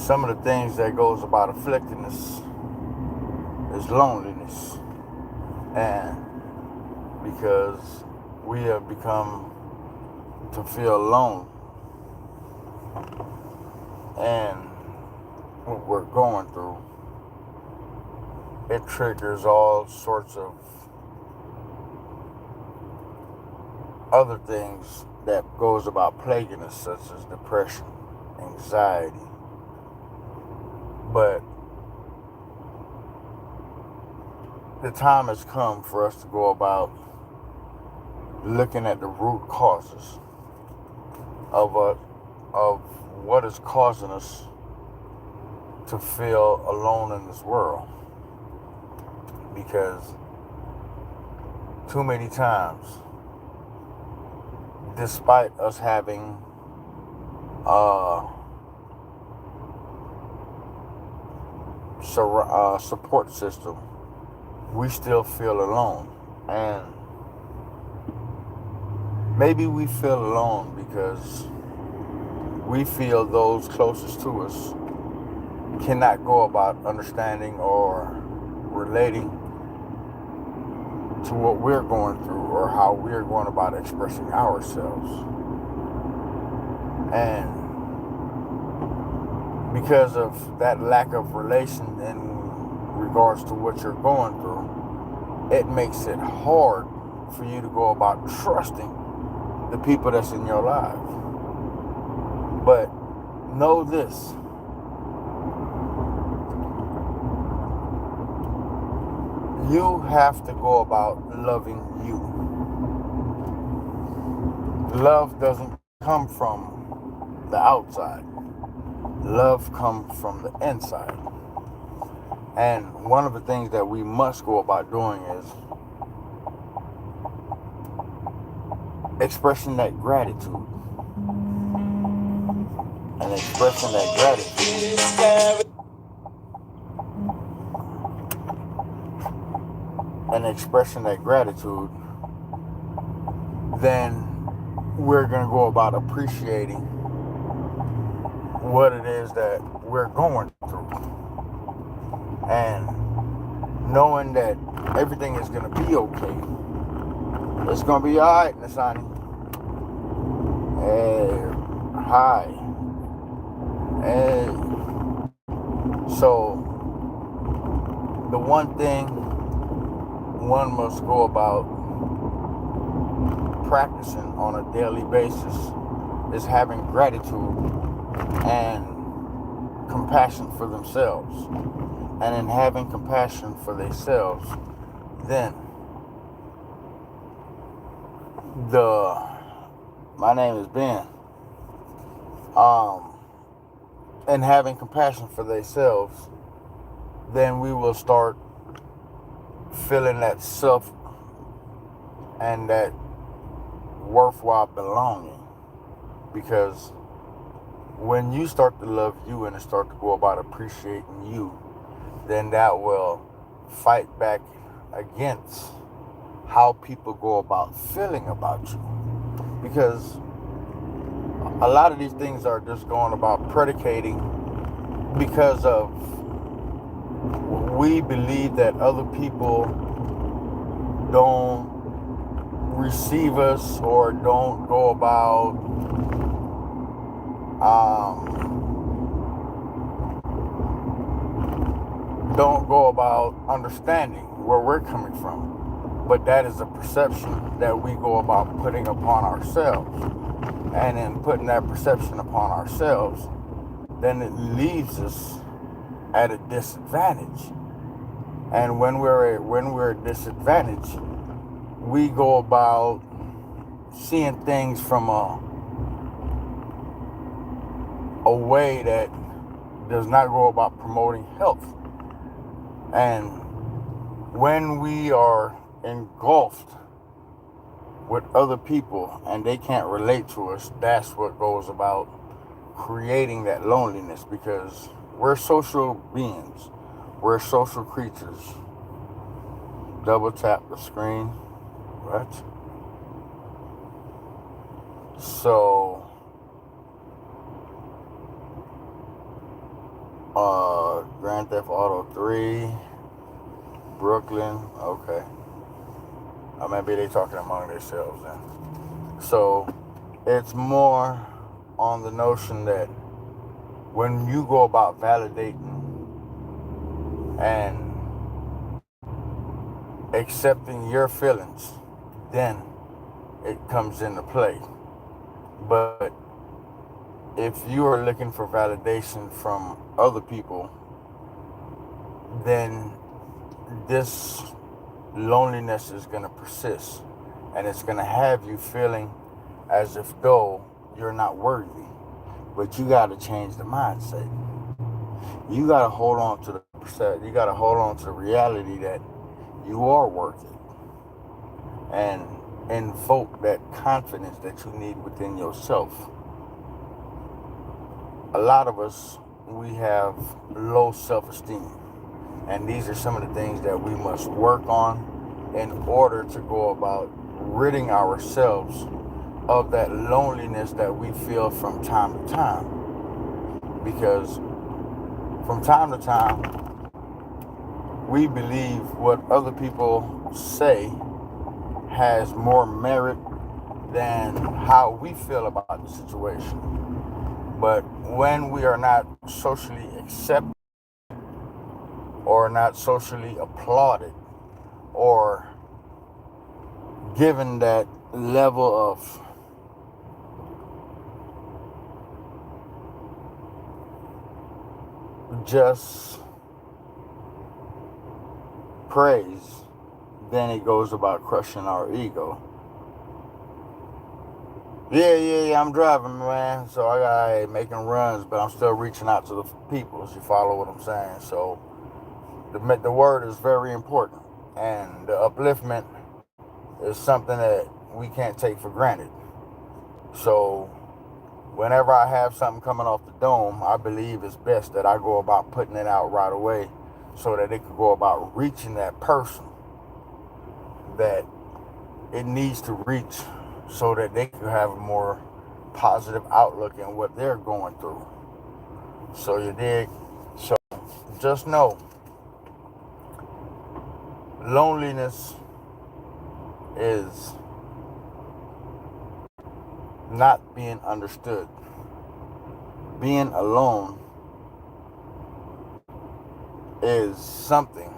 some of the things that goes about afflicting us is loneliness. And because we have become to feel alone, and what we're going through, it triggers all sorts of other things that goes about plaguing us, such as depression, anxiety. But the time has come for us to go about looking at the root causes of what is causing us to feel alone in this world. Because too many times, despite us having support system, we still feel alone. And maybe we feel alone because we feel those closest to us cannot go about understanding or relating to what we're going through or how we're going about expressing ourselves. And because of that lack of relation in regards to what you're going through, it makes it hard for you to go about trusting the people that's in your life. But know this: you have to go about loving you. Love doesn't come from the outside. Love comes from the inside. And one of the things that we must go about doing is expressing that gratitude. And expressing that gratitude. And expressing that gratitude, then we're going to go about appreciating what it is that we're going through. And knowing that everything is going to be okay. It's going to be all right, Nasani. Hey, hi. Hey. So, the one thing one must go about practicing on a daily basis is having gratitude and compassion for themselves. And in having compassion for themselves, then my name is Ben. And having compassion for themselves, then we will start feeling that self and that worthwhile belonging. Because when you start to love you and start to go about appreciating you, then that will fight back against how people go about feeling about you. Because a lot of these things are just going about predicating because of we believe that other people don't receive us or don't go about understanding where we're coming from. But that is a perception that we go about putting upon ourselves. And in putting that perception upon ourselves, then it leaves us at a disadvantage. And when we're at disadvantage, we go about seeing things from a way that does not go about promoting health. And when we are engulfed with other people and they can't relate to us, that's what goes about creating that loneliness, because we're social beings. We're social creatures. Double tap the screen. What? So Grand Theft Auto 3, Brooklyn. Okay. Maybe they talking among themselves then. So it's more on the notion that when you go about validating and accepting your feelings, then it comes into play. But if you are looking for validation from other people, then this loneliness is going to persist, and it's going to have you feeling as if though you're not worthy. But you got to change the mindset. You got to hold on to you got to hold on to the reality that you are worth it, and invoke that confidence that you need within yourself. A lot of us, we have low self-esteem, and these are some of the things that we must work on in order to go about ridding ourselves of that loneliness that we feel from time to time. Because from time to time, we believe what other people say has more merit than how we feel about the situation. But when we are not socially accepted or not socially applauded or given that level of just praise, then it goes about crushing our ego. Yeah, I'm driving, man. So I got making runs, but I'm still reaching out to the people. You follow what I'm saying? So the word is very important, and the upliftment is something that we can't take for granted. So whenever I have something coming off the dome, I believe it's best that I go about putting it out right away, so that it could go about reaching that person that it needs to reach, so that they can have a more positive outlook in what they're going through. So you dig? So just know, loneliness is not being understood. Being alone is something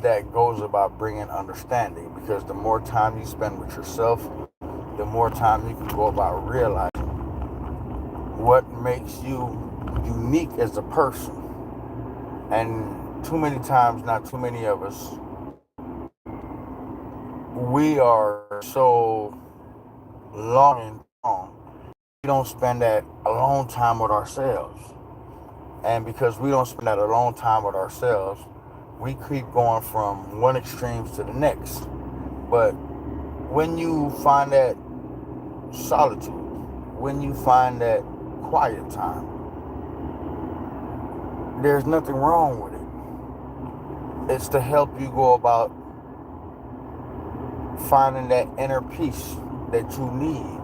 that goes about bringing understanding, because the more time you spend with yourself, the more time you can go about realizing what makes you unique as a person. And too many times, not too many of us, we are so long, we don't spend that alone time with ourselves. And because we don't spend that alone time with ourselves, we keep going from one extreme to the next. But when you find that solitude, when you find that quiet time, there's nothing wrong with it. It's to help you go about finding that inner peace that you need.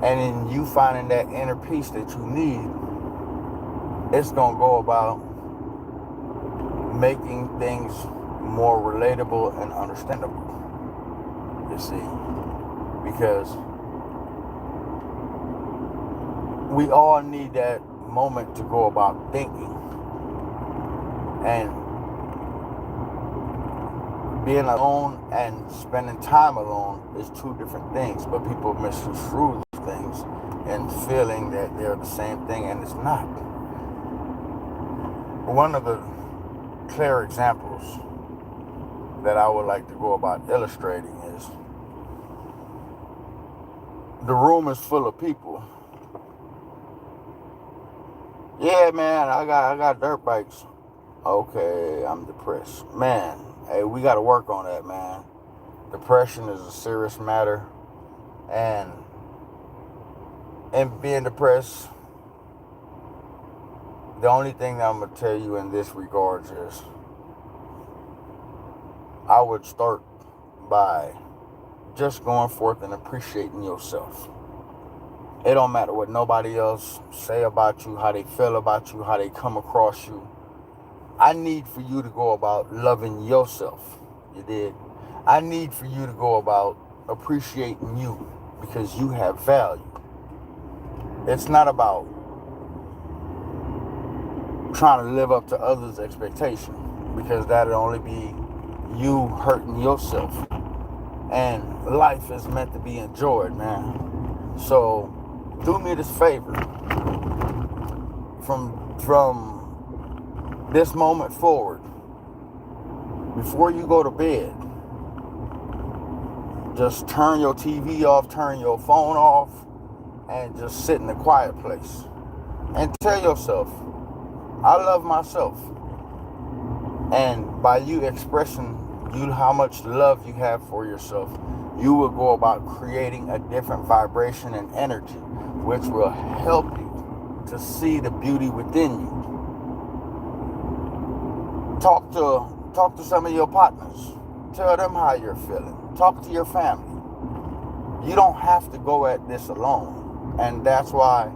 And in you finding that inner peace that you need, it's going to go about making things more relatable and understandable. You see, because we all need that moment to go about thinking. And being alone and spending time alone is two different things, but people misconstrue those things and feeling that they're the same thing, and it's not. One of the clear examples that I would like to go about illustrating is, the room is full of people. Yeah, man, I got dirt bikes. Okay, I'm depressed. Man, hey, we got to work on that, man. Depression is a serious matter, and being depressed, the only thing that I'm going to tell you in this regards is, I would start by just going forth and appreciating yourself. It don't matter what nobody else say about you, how they feel about you, how they come across you. I need for you to go about loving yourself. You did. I need for you to go about appreciating you because you have value. It's not about trying to live up to others' expectation because that'll only be you hurting yourself. And life is meant to be enjoyed, man. So do me this favor. From this moment forward, before you go to bed, just turn your TV off, turn your phone off, and just sit in a quiet place. And tell yourself, I love myself. And by you expressing how much love you have for yourself, you will go about creating a different vibration and energy, which will help you to see the beauty within you. Talk to some of your partners. Tell them how you're feeling. Talk to your family. You don't have to go at this alone. And that's why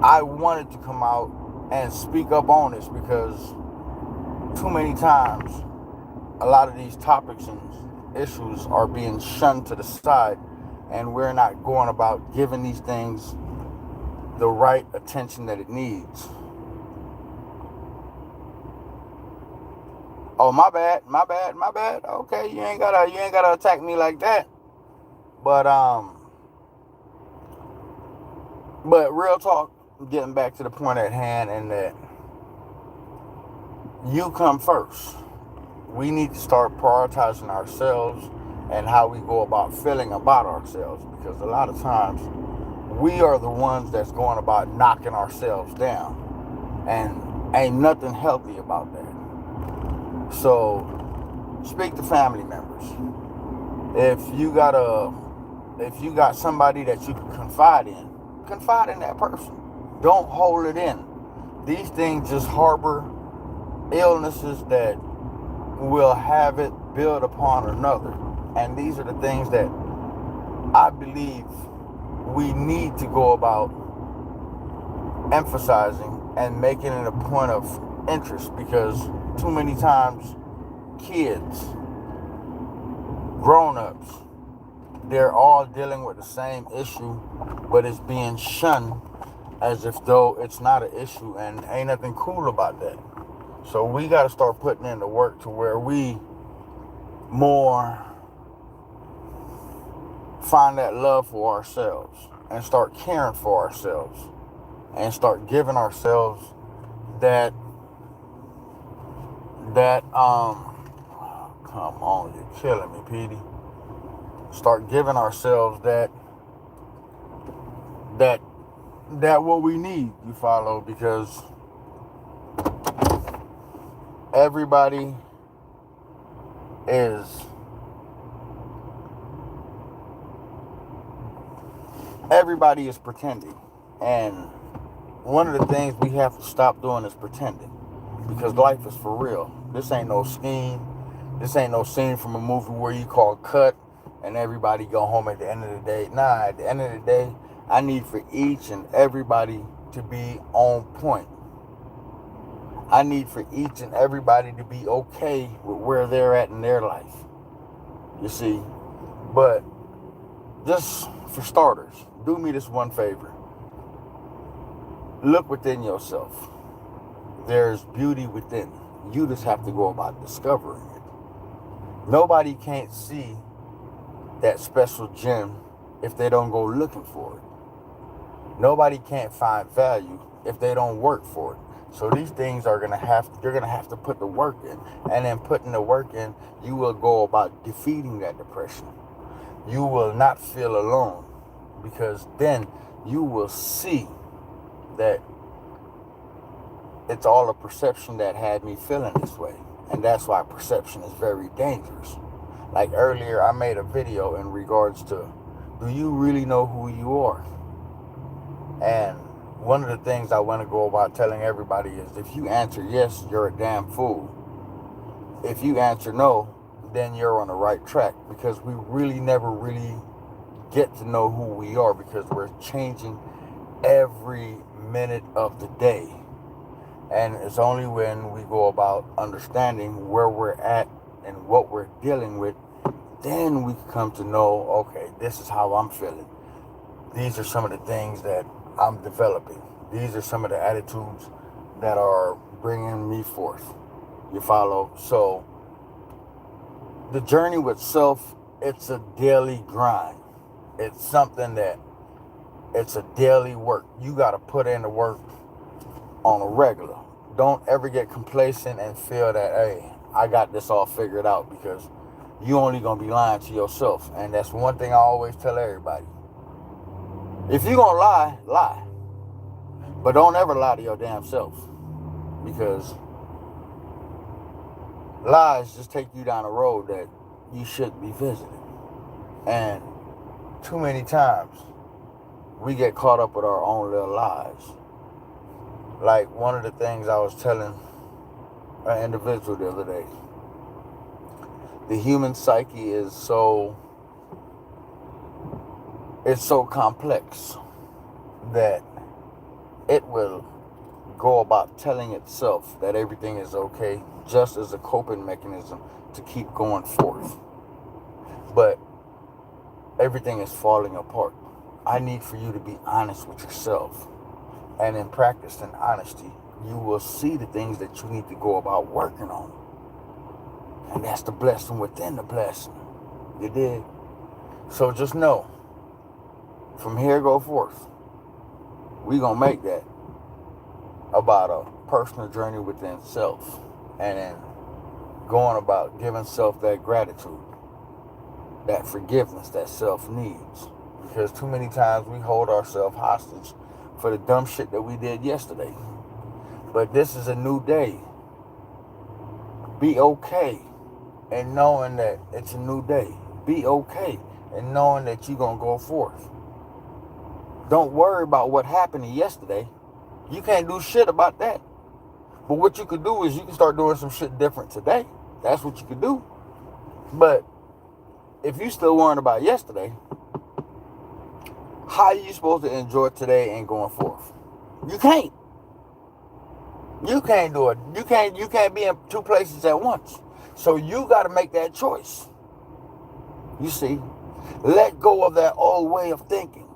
I wanted to come out and speak up on this, because too many times a lot of these topics and issues are being shunned to the side, and we're not going about giving these things the right attention that it needs. Oh, my bad. Okay, you ain't gotta attack me like that. But real talk, getting back to the point at hand, and that you come first. We need to start prioritizing ourselves and how we go about feeling about ourselves, because a lot of times we are the ones that's going about knocking ourselves down, and ain't nothing healthy about that. So speak to family members. If you got somebody that you can confide in that person. Don't hold it in. These things just harbor illnesses that will have it build upon another. And these are the things that I believe we need to go about emphasizing and making it a point of interest, because too many times kids, grown-ups, they're all dealing with the same issue, but it's being shunned as if though it's not an issue, and ain't nothing cool about that. So we got to start putting in the work to where we more find that love for ourselves and start caring for ourselves and start giving ourselves that come on, you're killing me, Petey. Start giving ourselves that what we need, you follow, because everybody is pretending, and one of the things we have to stop doing is pretending, because life is for real. This ain't no scheme. This ain't no scene from a movie where you call cut and everybody go home at the end of the day. Nah, at the end of the day, I need for each and everybody to be on point. I need for each and everybody to be okay with where they're at in their life. You see? But just for starters, do me this one favor. Look within yourself. There's beauty within. You just have to go about discovering it. Nobody can't see that special gem if they don't go looking for it. Nobody can't find value if they don't work for it. So these things you're gonna have to put the work in. And then putting the work in, you will go about defeating that depression. You will not feel alone, because then you will see that it's all a perception that had me feeling this way. And that's why perception is very dangerous. Like earlier, I made a video in regards to, do you really know who you are? And one of the things I want to go about telling everybody is, if you answer yes, you're a damn fool. If you answer no, then you're on the right track, because we really never really get to know who we are, because we're changing every minute of the day. And it's only when we go about understanding where we're at and what we're dealing with, then we come to know, okay, this is how I'm feeling. These are some of the things that I'm developing. These are some of the attitudes that are bringing me forth. You follow? So the journey with self, it's a daily grind. It's something that, it's a daily work. You got to put in the work on a regular. Don't ever get complacent and feel that, hey, I got this all figured out, because you only going to be lying to yourself. And that's one thing I always tell everybody. If you're going to lie, lie. But don't ever lie to your damn self, because lies just take you down a road that you shouldn't be visiting. And too many times we get caught up with our own little lies. Like one of the things I was telling an individual the other day, the human psyche is it's so complex that it will go about telling itself that everything is okay, just as a coping mechanism to keep going forth. But everything is falling apart. I need for you to be honest with yourself. And in practice and honesty, you will see the things that you need to go about working on. And that's the blessing within the blessing. You did? So just know, from here go forth, we gonna make that about a personal journey within self, and then going about giving self that gratitude, that forgiveness that self needs. Because too many times we hold ourselves hostage for the dumb shit that we did yesterday. But this is a new day. Be okay in knowing that it's a new day. Be okay in knowing that you're gonna go forth. Don't worry about what happened yesterday. You can't do shit about that. But what you could do is you can start doing some shit different today. That's what you could do. But if you still worrying about yesterday, how are you supposed to enjoy today and going forth? You can't. You can't do it. You can't be in two places at once. So you got to make that choice. You see, let go of that old way of thinking.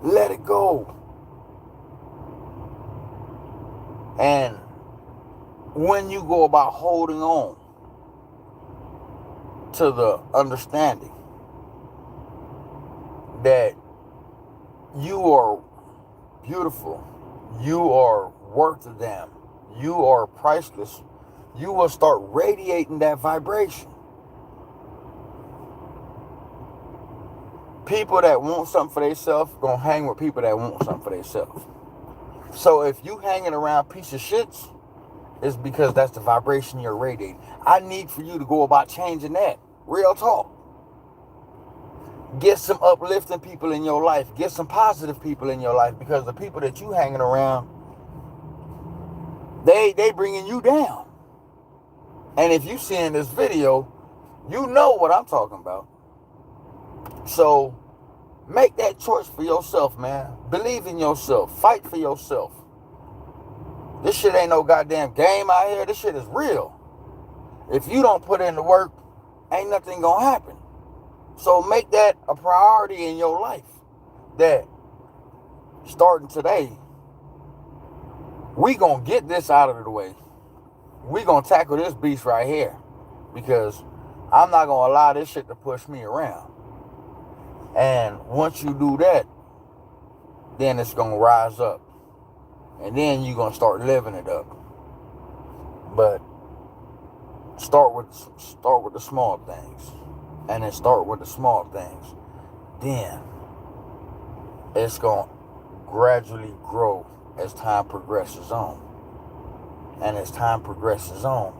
Let it go. And when you go about holding on to the understanding that you are beautiful, you are worth a damn, you are priceless, you will start radiating that vibration. People that want something for themselves gonna hang with people that want something for themselves. So if you hanging around piece of shits, it's because that's the vibration you're radiating. I need for you to go about changing that. Real talk. Get some uplifting people in your life. Get some positive people in your life, because the people that you hanging around, they bringing you down. And if you seeing this video, you know what I'm talking about. So make that choice for yourself, man. Believe in yourself. Fight for yourself. This shit ain't no goddamn game out here. This shit is real. If you don't put in the work, ain't nothing gonna happen. So make that a priority in your life, that starting today, we gonna get this out of the way. We gonna tackle this beast right here, because I'm not gonna allow this shit to push me around. And once you do that, then it's gonna rise up, and then you're gonna start living it up. But start with the small things, and then start with the small things. Then it's gonna gradually grow as time progresses on. And as time progresses on,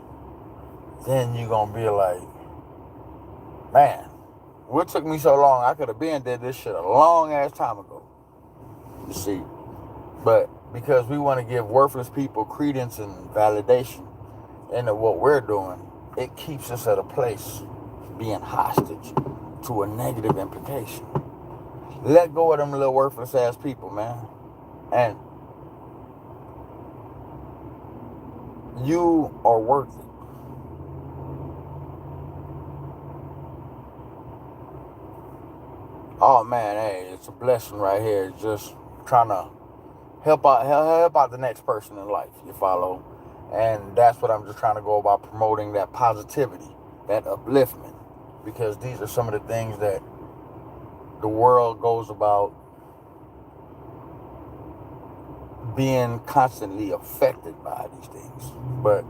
then you're gonna be like, man, what took me so long? I could have been did this shit a long ass time ago. You see? But because we want to give worthless people credence and validation into what we're doing, it keeps us at a place being hostage to a negative implication. Let go of them little worthless ass people, man. And you are worth it. Oh man, hey, it's a blessing right here. Just trying to help out the next person in life. You follow, and that's what I'm just trying to go about, promoting that positivity, that upliftment, because these are some of the things that the world goes about being constantly affected by these things, but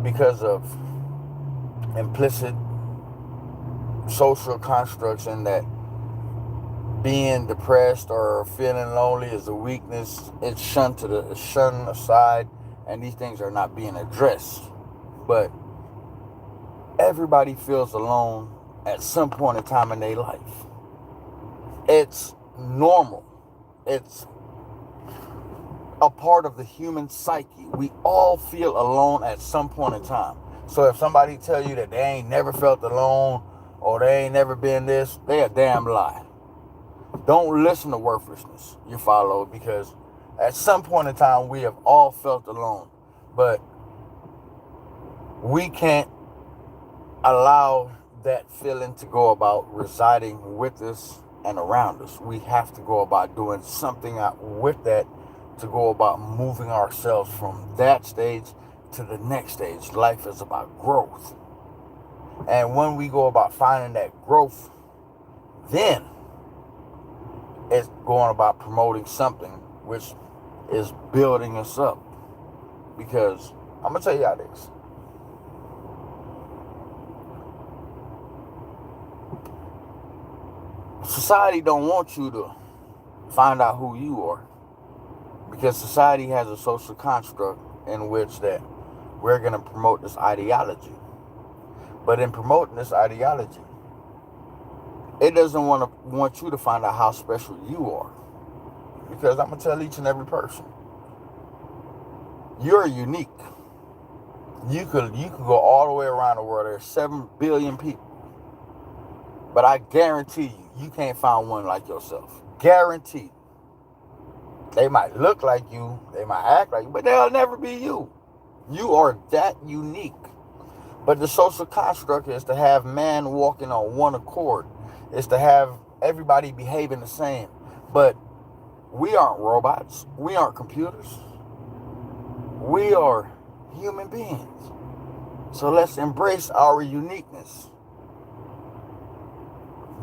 because of implicit social constructs and that being depressed or feeling lonely is a weakness, it's shunned aside, and these things are not being addressed. But everybody feels alone at some point in time in their life. It's normal. It's a part of the human psyche. We all feel alone at some point in time. So if somebody tell you that they ain't never felt alone or they ain't never been this, they a damn lie. Don't listen to worthlessness, you follow, because at some point in time we have all felt alone. But we can't allow that feeling to go about residing with us and around us. We have to go about doing something with that, to go about moving ourselves from that stage to the next stage. Life is about growth. And when we go about finding that growth, then it's going about promoting something which is building us up. Because I'm going to tell you how this. Society don't want you to find out who you are, because society has a social construct in which that we're going to promote this ideology. But in promoting this ideology, it doesn't want you to find out how special you are, because I'm going to tell each and every person, you're unique. You could go all the way around the world. There's 7 billion people, but I guarantee you can't find one like yourself. Guaranteed. They might look like you, they might act like you, but they'll never be you. You are that unique. But the social construct is to have man walking on one accord. It's to have everybody behaving the same. But we aren't robots. We aren't computers. We are human beings. So let's embrace our uniqueness.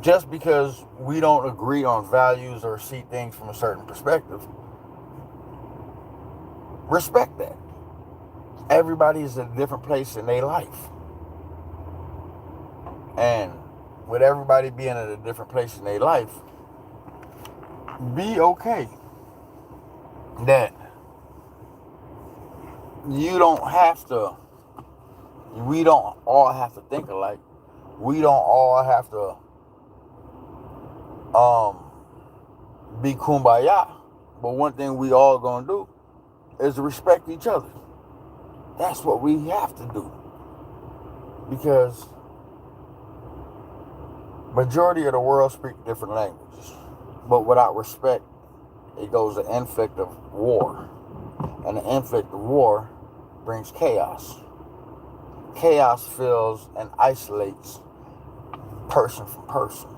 Just because we don't agree on values or see things from a certain perspective, respect that. Everybody is at a different place in their life. And with everybody being at a different place in their life, be okay that we don't all have to think alike. We don't all have to be kumbaya. But one thing we all gonna do is respect each other. That's what we have to do. Because majority of the world speak different languages. But without respect, it goes the inflict of war. And the inflict of war brings chaos. Chaos fills and isolates person from person.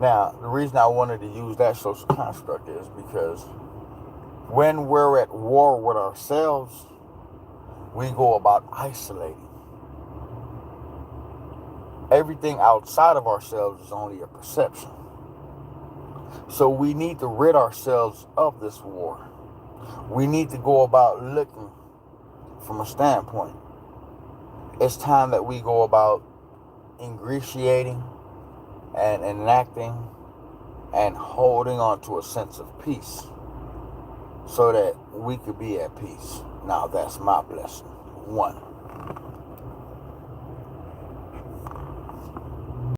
Now, the reason I wanted to use that social construct is because when we're at war with ourselves, we go about isolating. Everything outside of ourselves is only a perception. So we need to rid ourselves of this war. We need to go about looking from a standpoint. It's time that we go about ingratiating and enacting and holding on to a sense of peace so that we could be at peace. Now that's my blessing. 1.